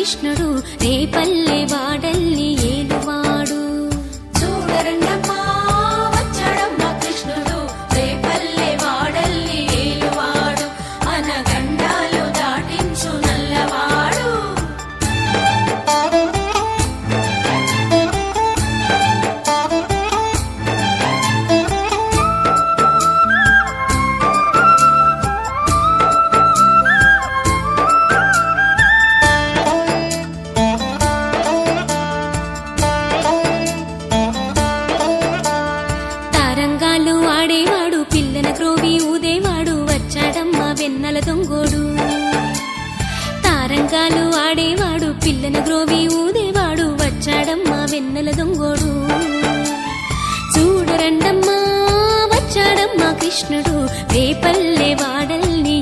కృష్ణుడు రేపల్లె వాడల్ని ఏలువాడు. చూడరండమ్మా వచ్చాడమ్మా కృష్ణుడు రేపల్లె వాడల్ని ఏలువాడు, అనగండాలు దాటించు నల్లవాడు. తారంగాలు ఆడేవాడు పిల్లన క్రోవి ఊదేవాడు వచ్చాడమ్మా వెన్నెల దొంగోడు. తారంగాలు ఆడేవాడు పిల్లన గ్రోవి ఊదేవాడు వచ్చాడమ్మా వెన్నెల దొంగోడు. చూడరండమ్మా వచ్చాడమ్మా కృష్ణుడు రేపల్లె వాడల్ని